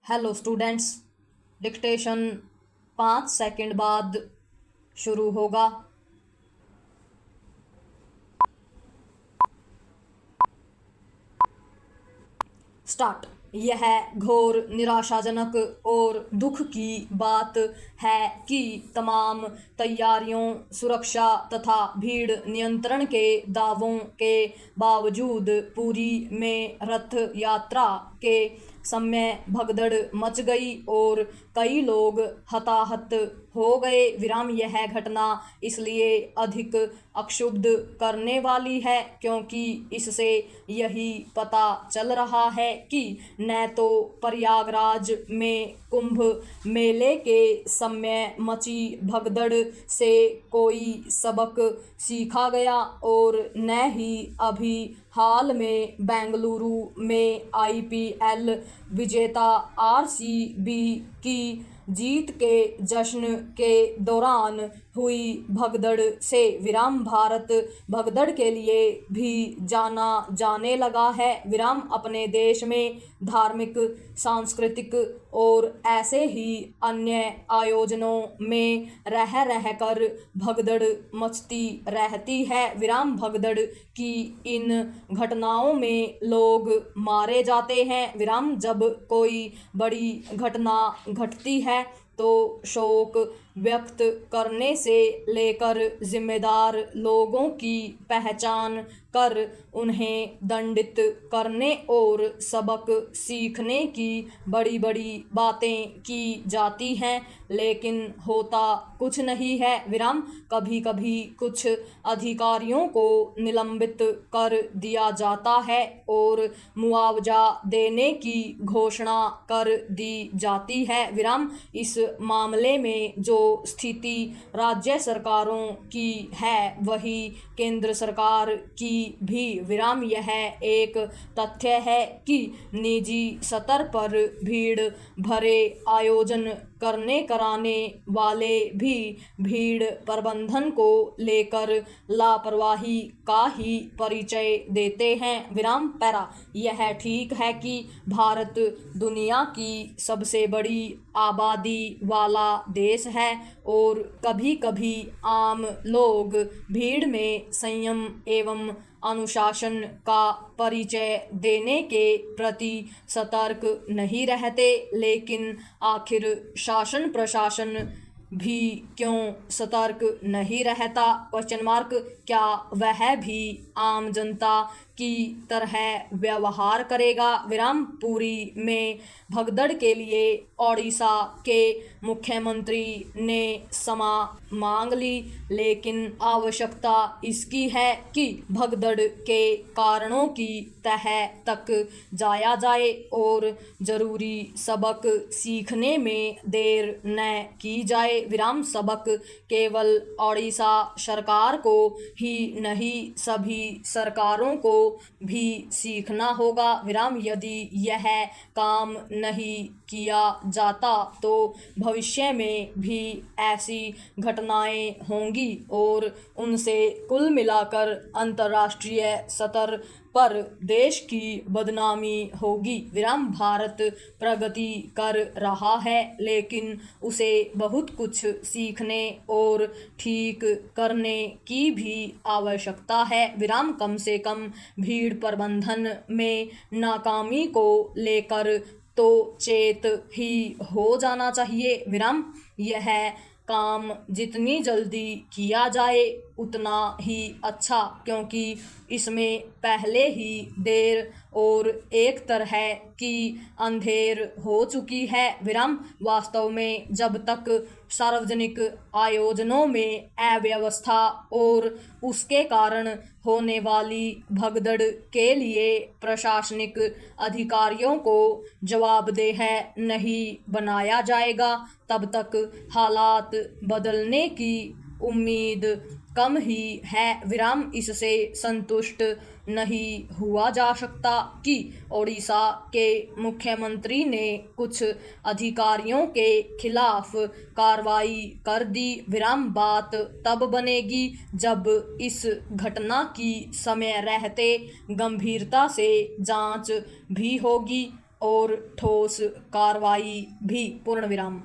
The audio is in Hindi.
Hello students. डिक्टेशन 5 सेकंड बाद शुरू होगा। स्टार्ट। यह घोर निराशाजनक और दुख की बात है कि तमाम तैयारियों, सुरक्षा तथा भीड़ नियंत्रण के दावों के बावजूद पुरी में रथ यात्रा के समय भगदड़ मच गई और कई लोग हताहत हो गए। यह घटना इसलिए अधिक अक्षुब्ध करने वाली है क्योंकि इससे यही पता चल रहा है कि न तो प्रयागराज में कुंभ मेले के समय मची भगदड़ से कोई सबक सीखा गया और न ही अभी हाल में बेंगलुरु में IPL विजेता RCB की जीत के जश्न के दौरान हुई भगदड़ से भारत भगदड़ के लिए भी जाना जाने लगा है। अपने देश में धार्मिक, सांस्कृतिक और ऐसे ही अन्य आयोजनों में रह रहकर भगदड़ मचती रहती है। भगदड़ की इन घटनाओं में लोग मारे जाते हैं। जब कोई बड़ी घटना घटती है तो शोक व्यक्त करने से लेकर जिम्मेदार लोगों की पहचान कर उन्हें दंडित करने और सबक सीखने की बड़ी बड़ी बातें की जाती हैं, लेकिन होता कुछ नहीं है। कभी कभी कुछ अधिकारियों को निलंबित कर दिया जाता है और मुआवजा देने की घोषणा कर दी जाती है। इस मामले में जो स्थिति राज्य सरकारों की है वही केंद्र सरकार की भी। यह एक तथ्य है कि निजी स्तर पर भीड़ भरे आयोजन कराने वाले भी भीड़ प्रबंधन को लेकर लापरवाही का ही परिचय देते हैं। पैरा। यह ठीक है कि भारत दुनिया की सबसे बड़ी आबादी वाला देश है और कभी कभी आम लोग भीड़ में संयम एवं अनुशासन का परिचय देने के प्रति सतर्क नहीं रहते, लेकिन आखिर शासन प्रशासन भी क्यों सतर्क नहीं रहता? क्या वह भी आम जनता की तरह व्यवहार करेगा? पुरी में भगदड़ के लिए ओडिशा के मुख्यमंत्री ने क्षमा मांग ली, लेकिन आवश्यकता इसकी है कि भगदड़ के कारणों की तह तक जाया जाए और जरूरी सबक सीखने में देर न की जाए। सबक केवल ओडिशा सरकार को ही नहीं, सभी सरकारों को भी सीखना होगा। यदि यह काम नहीं किया जाता तो भविष्य में भी ऐसी घटनाएं होंगी और उनसे कुल मिलाकर अंतर्राष्ट्रीय स्तर पर देश की बदनामी होगी। भारत प्रगति कर रहा है, लेकिन उसे बहुत कुछ सीखने और ठीक करने की भी आवश्यकता है। कम से कम भीड़ प्रबंधन में नाकामी को लेकर तो चेत ही हो जाना चाहिए। यह काम जितनी जल्दी किया जाए उतना ही अच्छा, क्योंकि इसमें पहले ही देर और एक तरह की अंधेर हो चुकी है। वास्तव में जब तक सार्वजनिक आयोजनों में अव्यवस्था और उसके कारण होने वाली भगदड़ के लिए प्रशासनिक अधिकारियों को जवाबदेह नहीं बनाया जाएगा, तब तक हालात बदलने की उम्मीद कम ही है। इससे संतुष्ट नहीं हुआ जा सकता कि ओडिशा के मुख्यमंत्री ने कुछ अधिकारियों के खिलाफ कार्रवाई कर दी। बात तब बनेगी जब इस घटना की समय रहते गंभीरता से जांच भी होगी और ठोस कार्रवाई भी। पूर्ण विराम।